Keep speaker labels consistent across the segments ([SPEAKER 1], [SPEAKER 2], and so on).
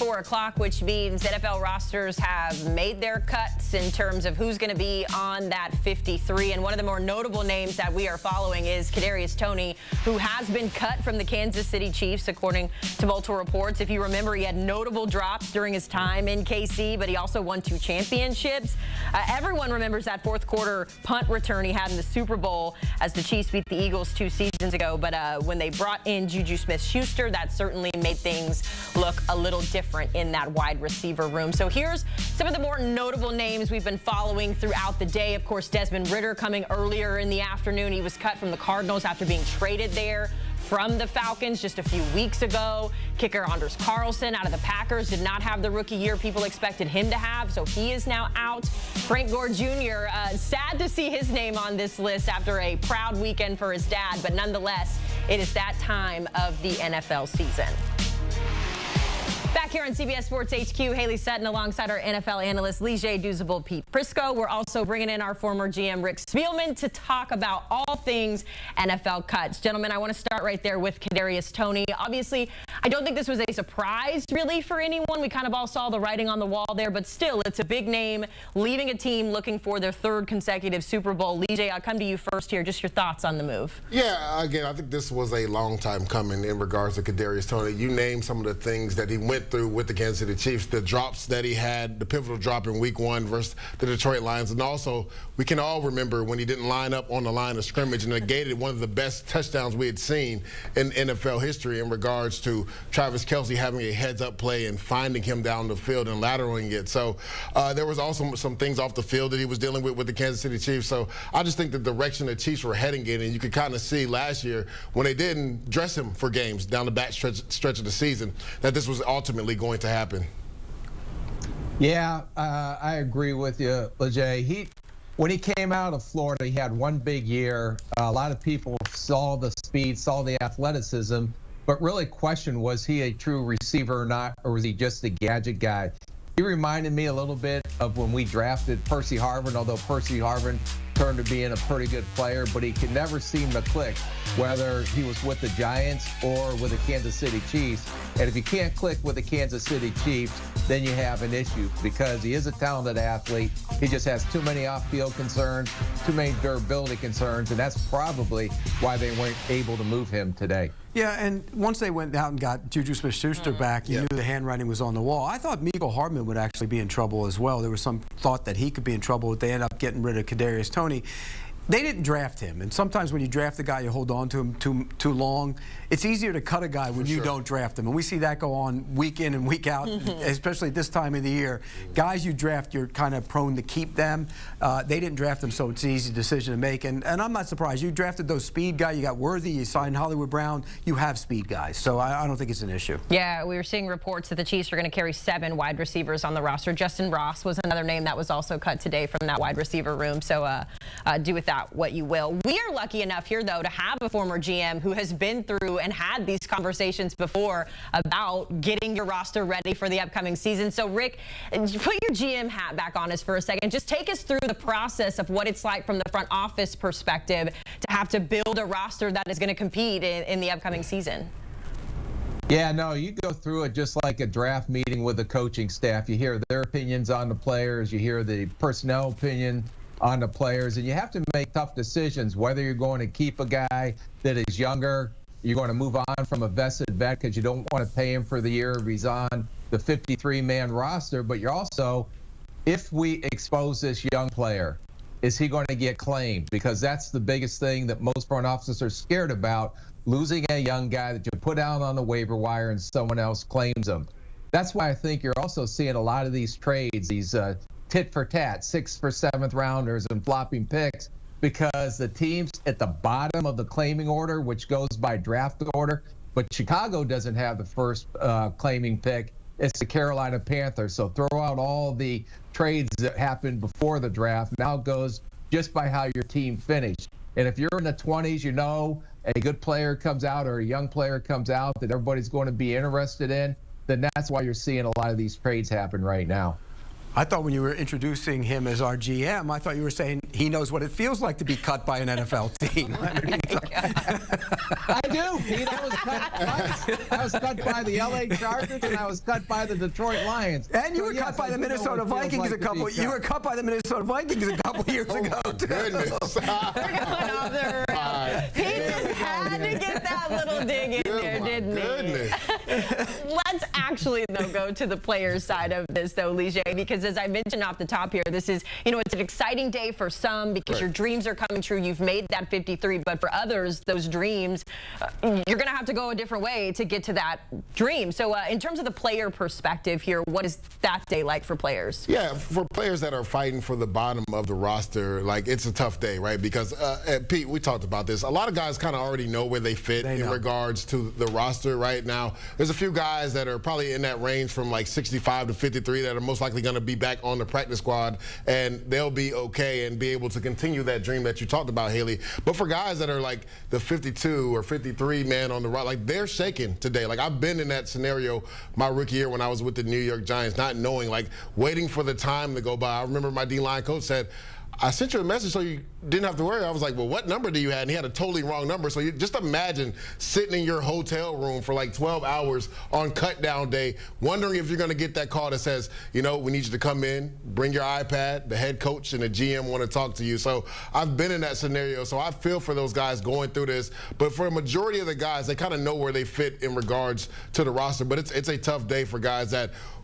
[SPEAKER 1] 4 o'clock, which means NFL rosters have made their cuts in terms of who's going to be on that 53. And one of the more notable names that we are following is Kadarius Toney, who has been cut from the Kansas City Chiefs, according to multiple reports. If you remember, he had notable drops during his time in KC, but he also won 2 championships. Everyone remembers that fourth quarter punt return he had in the Super Bowl as the Chiefs beat the Eagles 2 seasons ago. But when they brought in Juju Smith-Schuster, that certainly made things look a little different in that wide receiver room. So here's some of the more notable names we've been following throughout the day. Of course, Desmond Ridder coming earlier in the afternoon. He was cut from the Cardinals after being traded there from the Falcons just a few weeks ago. Kicker Anders Carlson out of the Packers did not have the rookie year people expected him to have, so he is now out. Frank Gore Jr., sad to see his name on this list after a proud weekend for his dad, but nonetheless, it is that time of the NFL season. Back here on CBS Sports HQ, Haley Sutton alongside our NFL analyst, Douzable, Pete Prisco. We're also bringing in our former GM, Rick Spielman, to talk about all things NFL cuts. Gentlemen, I want to start right there with Kadarius Toney. Obviously, I don't think this was a surprise, really, for anyone. We kind of all saw the writing on the wall there, but still, it's a big name leaving a team looking for their 3rd consecutive Super Bowl. Lijay, I'll come to you first here. Just your thoughts on the move.
[SPEAKER 2] Yeah, again, I think this was a long time coming in regards to Kadarius Toney. You named some of the things that he went through with the Kansas City Chiefs, the drops that he had, the pivotal drop in week 1 versus the Detroit Lions. And also, we can all remember when he didn't line up on the line of scrimmage and negated one of the best touchdowns we had seen in NFL history in regards to Travis Kelce having a heads-up play and finding him down the field and lateraling it. So there was also some things off the field that he was dealing with the Kansas City Chiefs. So I just think the direction the Chiefs were heading in, and you could kind of see last year when they didn't dress him for games down the back stretch of the season, that this was ultimately going to happen.
[SPEAKER 3] Yeah, I agree with you, Lijay. When he came out of Florida, he had one big year. A lot of people saw the speed, saw the athleticism, but really questioned, was he a true receiver or not, or was he just a gadget guy? He reminded me a little bit of when we drafted Percy Harvin, although Percy Harvin turned to being a pretty good player, but he could never seem to click, whether he was with the Giants or with the Kansas City Chiefs. And if you can't click with the Kansas City Chiefs, then you have an issue, because he is a talented athlete. He just has too many off-field concerns, too many durability concerns, and that's probably why they weren't able to move him today.
[SPEAKER 4] Yeah, and once they went out and got Juju Smith-Schuster back, you knew the handwriting was on the wall. I thought Mecole Hardman would actually be in trouble as well. There was some thought that he could be in trouble if they end up getting rid of Kadarius Toney. They didn't draft him, and sometimes when you draft a guy, you hold on to him too long. It's easier to cut a guy when you don't draft him, and we see that go on week in and week out, especially at this time of the year. Guys you draft, you're kind of prone to keep them. They didn't draft him, so it's an easy decision to make, and I'm not surprised. You drafted those speed guys. You got Worthy, you signed Hollywood Brown. You have speed guys, so I don't think it's an issue.
[SPEAKER 1] Yeah, we were seeing reports that the Chiefs are going to carry 7 wide receivers on the roster. Justin Ross was another name that was also cut today from that wide receiver room, so do with that what you will. We are lucky enough here, though, to have a former GM who has been through and had these conversations before about getting your roster ready for the upcoming season. So, Rick, put your GM hat back on us for a second. Just take us through the process of what it's like from the front office perspective to have to build a roster that is going to compete in the upcoming season.
[SPEAKER 3] Yeah, no, you go through it just like a draft meeting with the coaching staff. You hear their opinions on the players. You hear the personnel opinion on the players, and you have to make tough decisions whether you're going to keep a guy that is younger, you're going to move on from a vested vet because you don't want to pay him for the year if he's on the 53-man roster, but you're also, if we expose this young player, is he going to get claimed? Because that's the biggest thing that most front officers are scared about, losing a young guy that you put out on the waiver wire and someone else claims him. That's why I think you're also seeing a lot of these trades, these tit for tat, 6th for 7th rounders and flopping picks, because the teams at the bottom of the claiming order, which goes by draft order, but Chicago doesn't have the first claiming pick. It's the Carolina Panthers. So throw out all the trades that happened before the draft. Now it goes just by how your team finished. And if you're in the 20s, you know a good player comes out or a young player comes out that everybody's going to be interested in, then that's why you're seeing a lot of these trades happen right now.
[SPEAKER 4] I thought when you were introducing him as our GM, I thought you were saying he knows what it feels like to be cut by an NFL team.
[SPEAKER 3] I do, Pete. I was cut twice. I was cut by the LA Chargers and I was cut by the Detroit Lions.
[SPEAKER 4] And you were cut by the Minnesota Vikings a couple. You were cut by the Minnesota Vikings a couple years ago.
[SPEAKER 2] Goodness.
[SPEAKER 1] We're going off the rails. Pete just had to get that little dig in there, didn't he? Let's actually, though, go to the players' side of this, though, Lige, because as I mentioned off the top here, this is, it's an exciting day for some because your dreams are coming true. You've made that 53, but for others, those dreams, you're going to have to go a different way to get to that dream. So in terms of the player perspective here, what is that day like for players?
[SPEAKER 2] Yeah, for players that are fighting for the bottom of the roster, like, it's a tough day, right? Because, Pete, we talked about this. A lot of guys kind of already know where they fit in regards to the roster right now. There's a few guys that are probably in that range from like 65 to 53 that are most likely going to be back on the practice squad, and they'll be okay and be able to continue that dream that you talked about, Haley. But for guys that are like the 52 or 53 man on the right, like, they're shaking today. Like, I've been in that scenario my rookie year when I was with the New York Giants, not knowing, like, waiting for the time to go by. I remember my D-line coach said, I sent you a message so you didn't have to worry. I was like, well, what number do you have? And he had a totally wrong number. So you just imagine sitting in your hotel room for like 12 hours on cut down day, wondering if you're going to get that call that says, we need you to come in, bring your iPad, the head coach and the GM want to talk to you. So I've been in that scenario. So I feel for those guys going through this. But for a majority of the guys, they kind of know where they fit in regards to the roster. But it's a tough day for guys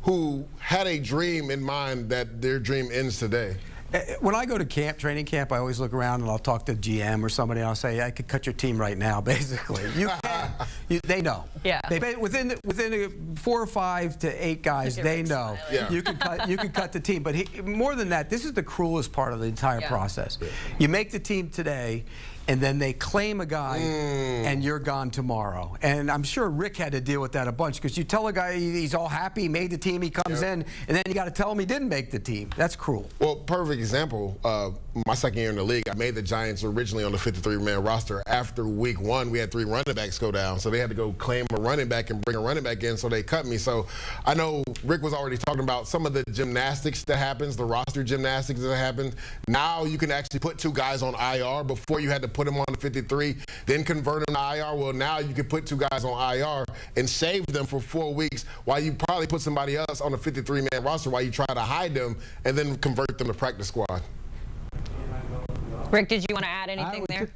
[SPEAKER 2] who had a dream in mind that their dream ends today.
[SPEAKER 4] When I go to training camp, I always look around and I'll talk to the GM or somebody and I'll say, I could cut your team right now, basically. You can. They know.
[SPEAKER 1] Yeah.
[SPEAKER 4] Within 4 or 5 to 8 guys, they know.
[SPEAKER 2] Yeah.
[SPEAKER 4] You can cut the team. But more than that, this is the cruelest part of the entire process. Yeah. You make the team today, and then they claim a guy, and you're gone tomorrow. And I'm sure Rick had to deal with that a bunch, because you tell a guy he's all happy, he made the team, he comes in, and then you got to tell him he didn't make the team. That's cruel.
[SPEAKER 2] Well, perfect example. My second year in the league, I made the Giants originally on the 53-man roster. After week 1, we had 3 running backs go down, so they had to go claim a running back and bring a running back in, so they cut me. So I know Rick was already talking about some of the gymnastics that happens, the roster gymnastics that happen. Now you can actually put 2 guys on IR. Before you had to put them on the 53, then convert them to IR. Well, now you can put 2 guys on IR and save them for 4 weeks while you probably put somebody else on the 53-man roster while you try to hide them and then convert them to practice squad.
[SPEAKER 1] Rick, did you want to add anything there?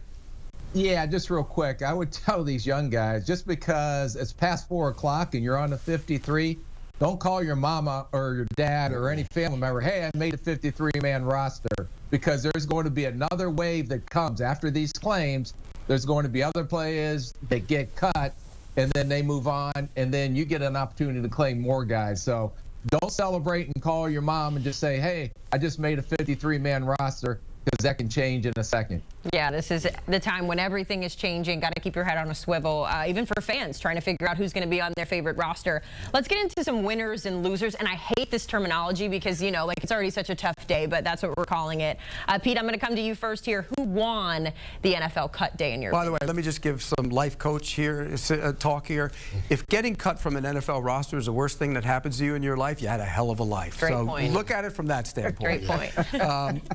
[SPEAKER 3] Yeah, just real quick. I would tell these young guys, just because it's past 4 o'clock and you're on the 53, don't call your mama or your dad or any family member, hey, I made a 53-man roster, because there's going to be another wave that comes after these claims. There's going to be other players that get cut, and then they move on, and then you get an opportunity to claim more guys. So don't celebrate and call your mom and just say, hey, I just made a 53-man roster, because that can change in a second.
[SPEAKER 1] Yeah, this is the time when everything is changing. Got to keep your head on a swivel, even for fans trying to figure out who's going to be on their favorite roster. Let's get into some winners and losers. And I hate this terminology because, like, it's already such a tough day, but that's what we're calling it. Pete, I'm going to come to you first here. Who won the NFL cut day in your opinion?
[SPEAKER 4] By the way, let me just give some life coach here, talk here. If getting cut from an NFL roster is the worst thing that happens to you in your life, you had a hell of a life.
[SPEAKER 1] Great point.
[SPEAKER 4] Look at it from that standpoint.
[SPEAKER 1] Great point.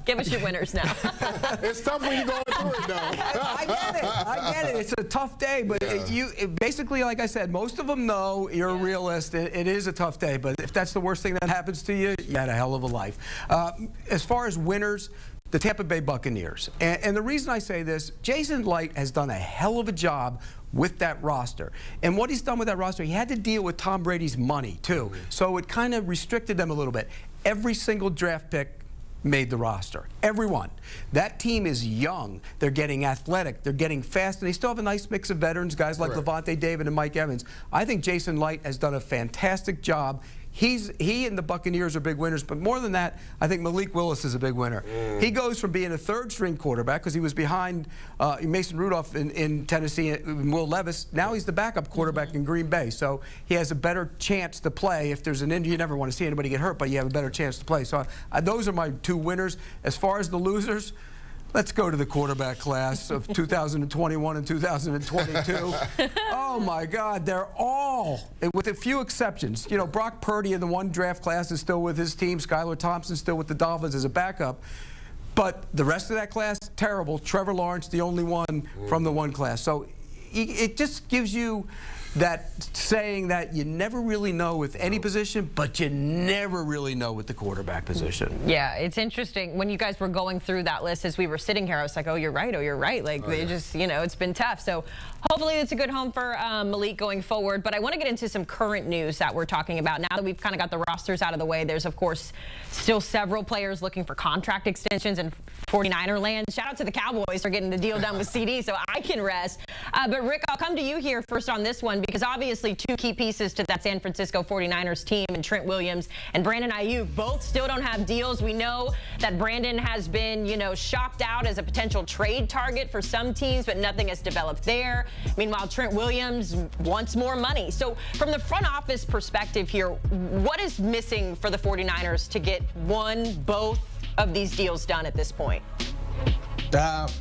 [SPEAKER 1] Give us your winners now.
[SPEAKER 2] It's tough when you go through it, though.
[SPEAKER 4] I get it. It's a tough day, but basically, like I said, most of them know you're a realist. It is a tough day, but if that's the worst thing that happens to you, you had a hell of a life. As far as winners, the Tampa Bay Buccaneers. And the reason I say this, Jason Light has done a hell of a job with that roster. And what he's done with that roster, he had to deal with Tom Brady's money, too. So it kind of restricted them a little bit. Every single draft pick made the roster. Everyone. That team is young. They're getting athletic. They're getting fast. And they still have a nice mix of veterans, guys like Levante David and Mike Evans. I think Jason Light has done a fantastic job. He and the Buccaneers are big winners, but more than that, I think Malik Willis is a big winner. He goes from being a third-string quarterback, because he was behind Mason Rudolph in Tennessee and Will Levis. Now he's the backup quarterback in Green Bay, so he has a better chance to play. If there's an injury, you never want to see anybody get hurt, but you have a better chance to play. So those are my 2 winners. As far as the losers, Let's go to the quarterback class of 2021 and 2022. Oh, my God. They're all, with a few exceptions. You know, Brock Purdy in the one draft class is still with his team. Skylar Thompson still with the Dolphins as a backup. But the rest of that class, terrible. Trevor Lawrence, the only one from the one class. So it just gives you that saying that you never really know with any position, but you never really know with the quarterback position.
[SPEAKER 1] Yeah, it's interesting. When you guys were going through that list as we were sitting here, I was like, oh, you're right. Oh, you're right. Like, they just, you know, it's been tough. So hopefully it's a good home for Malik going forward. But I want to get into some current news that we're talking about. Now that we've kind of got the rosters out of the way, there's, of course, still several players looking for contract extensions in 49er land. Shout out to the Cowboys for getting the deal done with CD so I can rest. But, Rick, I'll come to you here first on this one, because obviously two key pieces to that San Francisco 49ers team, and Trent Williams and Brandon Ayuk, both still don't have deals. We know that Brandon has been, you know, shopped out as a potential trade target for some teams, but nothing has developed there. Meanwhile, Trent Williams wants more money. So from the front office perspective here, what is missing for the 49ers to get both of these deals done at this point?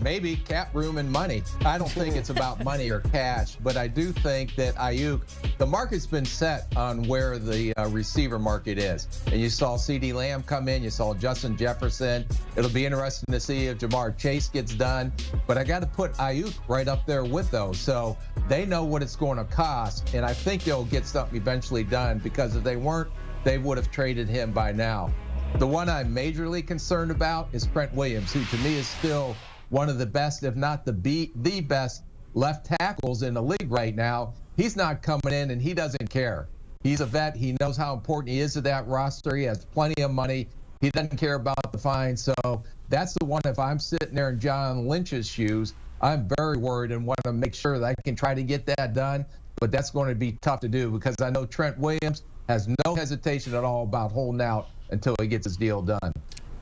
[SPEAKER 3] Maybe cap room and money. I don't think it's about money or cash, but I do think that Ayuk, the market's been set on where the receiver market is. And you saw CD Lamb come in, you saw Justin Jefferson. It'll be interesting to see if Jamar Chase gets done, but I got to put Ayuk right up there with those. So they know what it's going to cost, and I think they'll get something eventually done, because if they weren't, they would have traded him by now. The one I'm majorly concerned about is Trent Williams, who to me is still one of the best, if not the best left tackles in the league right now. He's not coming in, and he doesn't care. He's a vet. He knows how important he is to that roster. He has plenty of money. He doesn't care about the fine. So that's the one, if I'm sitting there in John Lynch's shoes, I'm very worried and want to make sure that I can try to get that done. But that's going to be tough to do, because I know Trent Williams has no hesitation at all about holding out until he gets his deal done.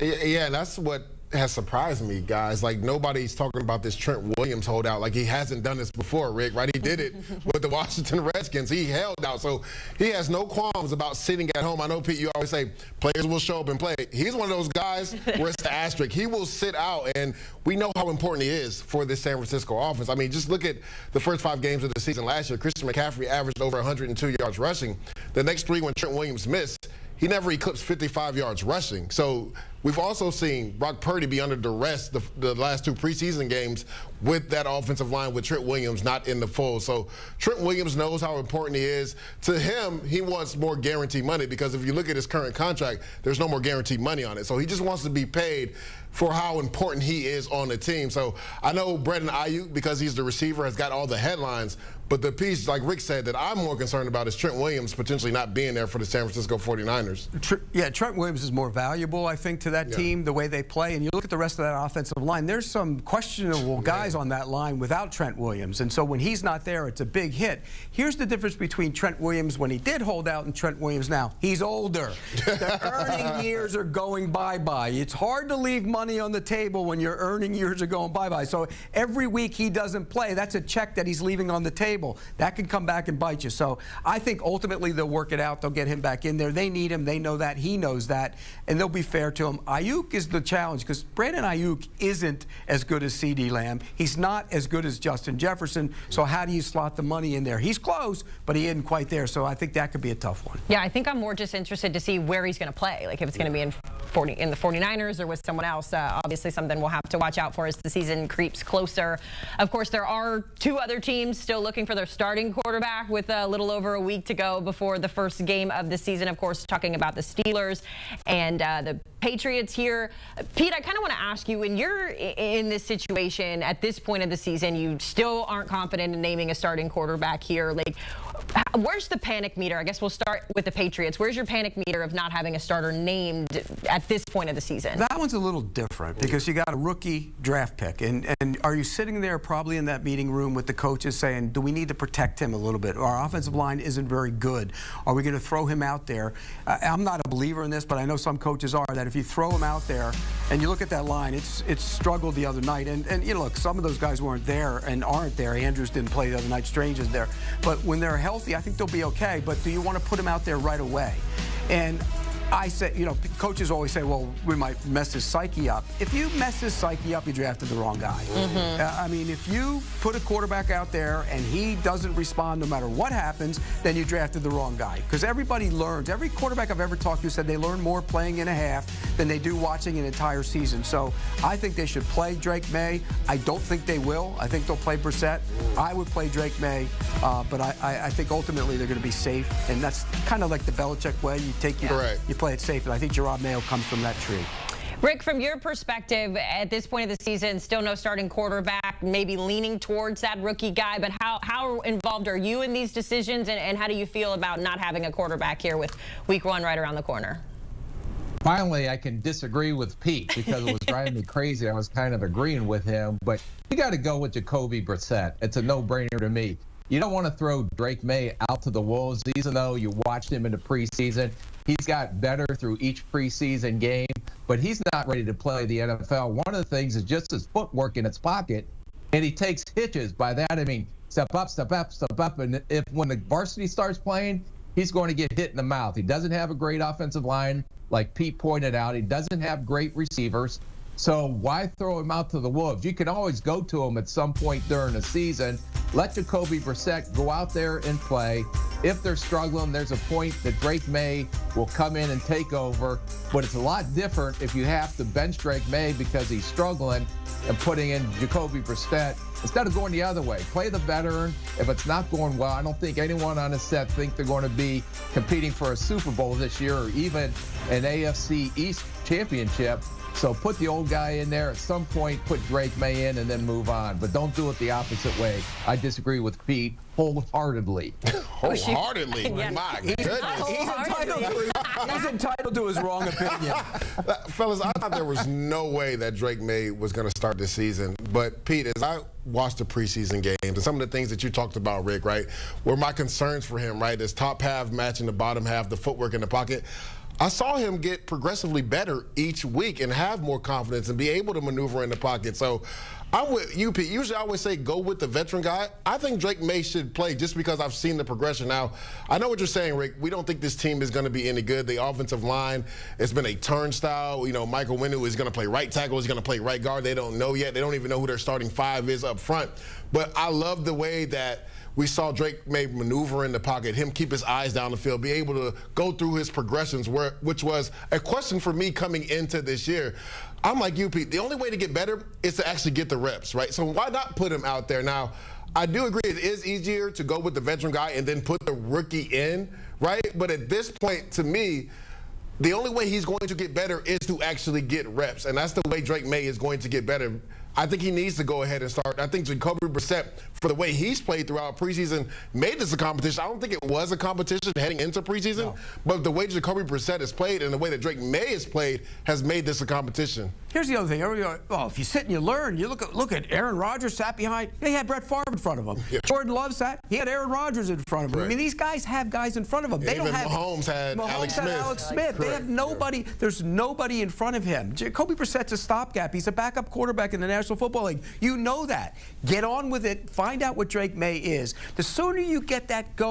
[SPEAKER 2] Yeah, and that's what has surprised me, guys. Like, nobody's talking about this Trent Williams holdout. Like, he hasn't done this before, Rick, right? He did it with the Washington Redskins. He held out. So he has no qualms about sitting at home. I know, Pete, you always say players will show up and play. He's one of those guys where it's the asterisk. He will sit out, and we know how important he is for this San Francisco offense. I mean, just look at the first 5 games of the season last year. Christian McCaffrey averaged over 102 yards rushing. The next 3, when Trent Williams missed, he never eclipsed 55 yards rushing. So we've also seen Brock Purdy be under duress the last 2 preseason games with that offensive line with Trent Williams not in the fold. So Trent Williams knows how important he is. To him, he wants more guaranteed money, because if you look at his current contract, there's no more guaranteed money on it. So he just wants to be paid for how important he is on the team. So I know Brandon Ayuk, because he's the receiver, has got all the headlines. But the piece, like Rick said, that I'm more concerned about is Trent Williams potentially not being there for the San Francisco 49ers.
[SPEAKER 4] Yeah, Trent Williams is more valuable, I think, to that team, the way they play. And you look at the rest of that offensive line, there's some questionable guys on that line without Trent Williams. And so when he's not there, it's a big hit. Here's the difference between Trent Williams when he did hold out and Trent Williams now. He's older. The earning years are going bye-bye. It's hard to leave money on the table when your earning years are going bye-bye. So every week he doesn't play, that's a check that he's leaving on the table. That can come back and bite you. So I think ultimately they'll work it out. They'll get him back in there. They need him. They know that. He knows that. And they'll be fair to him. Ayuk is the challenge, because Brandon Ayuk isn't as good as CD Lamb. He's not as good as Justin Jefferson. So how do you slot the money in there? He's close, but he isn't quite there. So I think that could be a tough one.
[SPEAKER 1] Yeah, I think I'm more just interested to see where he's going to play. Like, if it's going to be in the 49ers or with someone else. Obviously something we'll have to watch out for as the season creeps closer. Of course, there are 2 other teams still looking for their starting quarterback with a little over a week to go before the first game of the season. Of course, talking about the Steelers and the Patriots here. Pete, I kind of want to ask you, when you're in this situation at this point of the season, you still aren't confident in naming a starting quarterback here. Like, where's the panic meter? I guess we'll start with the Patriots. Where's your panic meter of not having a starter named at this point of the season?
[SPEAKER 4] That one's a little different, because you got a rookie draft pick. And are you sitting there probably in that meeting room with the coaches saying, do we need to protect him a little bit? Our offensive line isn't very good. Are we going to throw him out there? I'm not a believer in this, but I know some coaches are, that if you throw him out there and you look at that line, it's struggled the other night. And you know, look, some of those guys weren't there and aren't there. Andrews didn't play the other night. Strange is there. But when they're healthy, I think they'll be okay. But do you want to put him out there right away? And I say, coaches always say, well, we might mess his psyche up. If you mess his psyche up, you drafted the wrong guy. I mean, if you put a quarterback out there and he doesn't respond no matter what happens, then you drafted the wrong guy. Because everybody learns. Every quarterback I've ever talked to said they learn more playing in a half than they do watching an entire season. So I think they should play Drake May. I don't think they will. I think they'll play Brissett. I would play Drake May, but I think ultimately they're going to be safe. And that's kind of like the Belichick way. You take you play it safe, and I think Gerard Mayo comes from that tree.
[SPEAKER 1] Rick, from your perspective, at this point of the season, still no starting quarterback, maybe leaning towards that rookie guy, but how involved are you in these decisions, and how do you feel about not having a quarterback here with week 1 right around the corner?
[SPEAKER 3] Finally, I can disagree with Pete because it was driving me crazy. I was kind of agreeing with him, but you got to go with Jacoby Brissett. It's a no-brainer to me. You don't want to throw Drake May out to the wolves, even though you watched him in the preseason. He's got better through each preseason game, but he's not ready to play the NFL. One of the things is just his footwork in his pocket, and he takes hitches. By that, I mean step up, step up, step up. And when the varsity starts playing, he's going to get hit in the mouth. He doesn't have a great offensive line, like Pete pointed out. He doesn't have great receivers. So why throw him out to the wolves? You can always go to him at some point during the season. Let Jacoby Brissett go out there and play. If they're struggling, there's a point that Drake May will come in and take over. But it's a lot different if you have to bench Drake May because he's struggling and putting in Jacoby Brissett instead of going the other way. Play the veteran. If it's not going well, I don't think anyone on the set think they're going to be competing for a Super Bowl this year or even an AFC East championship. So put the old guy in there. At some point, put Drake May in and then move on. But don't do it the opposite way. I disagree with Pete wholeheartedly.
[SPEAKER 2] Wholeheartedly? My goodness.
[SPEAKER 4] He's entitled to his wrong opinion.
[SPEAKER 2] Fellas, I thought there was no way that Drake May was going to start this season. But, Pete, as I watched the preseason games and some of the things that you talked about, Rick, right, were my concerns for him, right, his top half matching the bottom half, the footwork in the pocket. I saw him get progressively better each week and have more confidence and be able to maneuver in the pocket. So I'm with you, Pete. Usually I always say go with the veteran guy. I think Drake May should play just because I've seen the progression. Now, I know what you're saying, Rick. We don't think this team is going to be any good. The offensive line, it's been a turnstile. You know, Michael Winu is going to play right tackle. He's going to play right guard. They don't know yet. They don't even know who their starting 5 is up front. But I love the way that we saw Drake May maneuver in the pocket, him keep his eyes down the field, be able to go through his progressions, which was a question for me coming into this year. I'm like you, Pete. The only way to get better is to actually get the reps, right? So why not put him out there? Now, I do agree it is easier to go with the veteran guy and then put the rookie in, right? But at this point, to me, the only way he's going to get better is to actually get reps, and that's the way Drake May is going to get better. I think he needs to go ahead and start. I think Jacoby Brissett, for the way he's played throughout preseason, made this a competition. I don't think it was a competition heading into preseason, but the way Jacoby Brissett has played and the way that Drake May has played has made this a competition.
[SPEAKER 4] Here's the other thing. Well, if you sit and you learn, you look at Aaron Rodgers sat behind. He had Brett Favre in front of him. Yeah. Jordan Love sat. He had Aaron Rodgers in front of him. Right. I mean, these guys have guys in front of them.
[SPEAKER 2] Yeah,
[SPEAKER 4] they don't have.
[SPEAKER 2] Mahomes had Alex Smith.
[SPEAKER 4] They have nobody. Yeah. There's nobody in front of him. Jacoby Brissett's a stopgap. He's a backup quarterback in the National Football League. You know that. Get on with it. Find out what Drake May is. The sooner you get that going.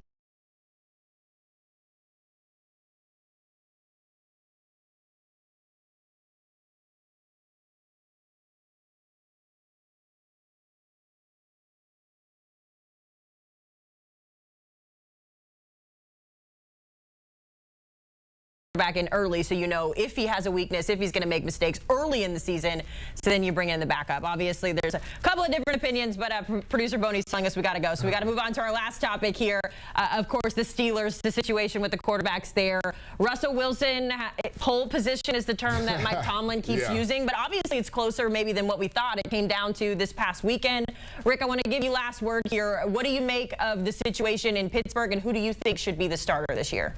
[SPEAKER 1] Back in early, so you know if he has a weakness, if he's going to make mistakes early in the season, so then you bring in the backup. Obviously, there's a couple of different opinions, but producer Boney's telling us we got to go, so we got to move on to our last topic here. Of course, the Steelers, the situation with the quarterbacks there. Russell Wilson, pole position is the term that Mike Tomlin keeps using, but obviously it's closer maybe than what we thought. It came down to this past weekend. Rick, I want to give you last word here. What do you make of the situation in Pittsburgh, and who do you think should be the starter this year?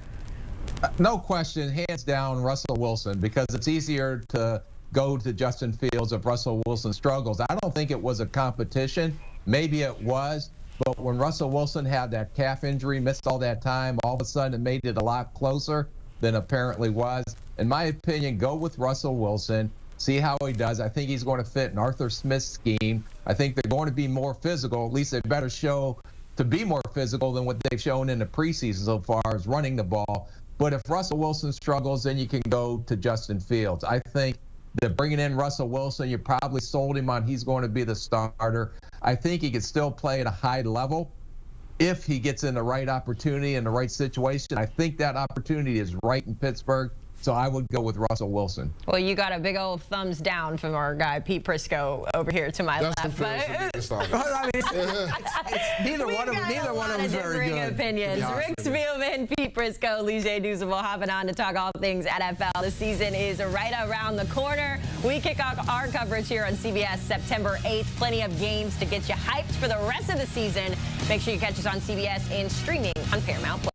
[SPEAKER 3] No question, hands down, Russell Wilson, because it's easier to go to Justin Fields if Russell Wilson struggles. I don't think it was a competition. Maybe it was, but when Russell Wilson had that calf injury, missed all that time, all of a sudden it made it a lot closer than apparently was. In my opinion, go with Russell Wilson, see how he does. I think he's going to fit in Arthur Smith's scheme. I think they're going to be more physical. At least they better show to be more physical than what they've shown in the preseason so far as running the ball. But if Russell Wilson struggles, then you can go to Justin Fields. I think that bringing in Russell Wilson, you probably sold him on he's going to be the starter. I think he could still play at a high level if he gets in the right opportunity and the right situation. I think that opportunity is right in Pittsburgh. So I would go with Russell Wilson.
[SPEAKER 1] Well, you got a big old thumbs down from our guy, Pete Prisco, over here to my
[SPEAKER 2] Justin
[SPEAKER 1] left.
[SPEAKER 2] Fields
[SPEAKER 1] But
[SPEAKER 4] neither one of them is very good.
[SPEAKER 1] Opinions. Rick Spielman, Pete Prisco, Douzable hopping on to talk all things NFL. The season is right around the corner. We kick off our coverage here on CBS September 8th. Plenty of games to get you hyped for the rest of the season. Make sure you catch us on CBS and streaming on Paramount+.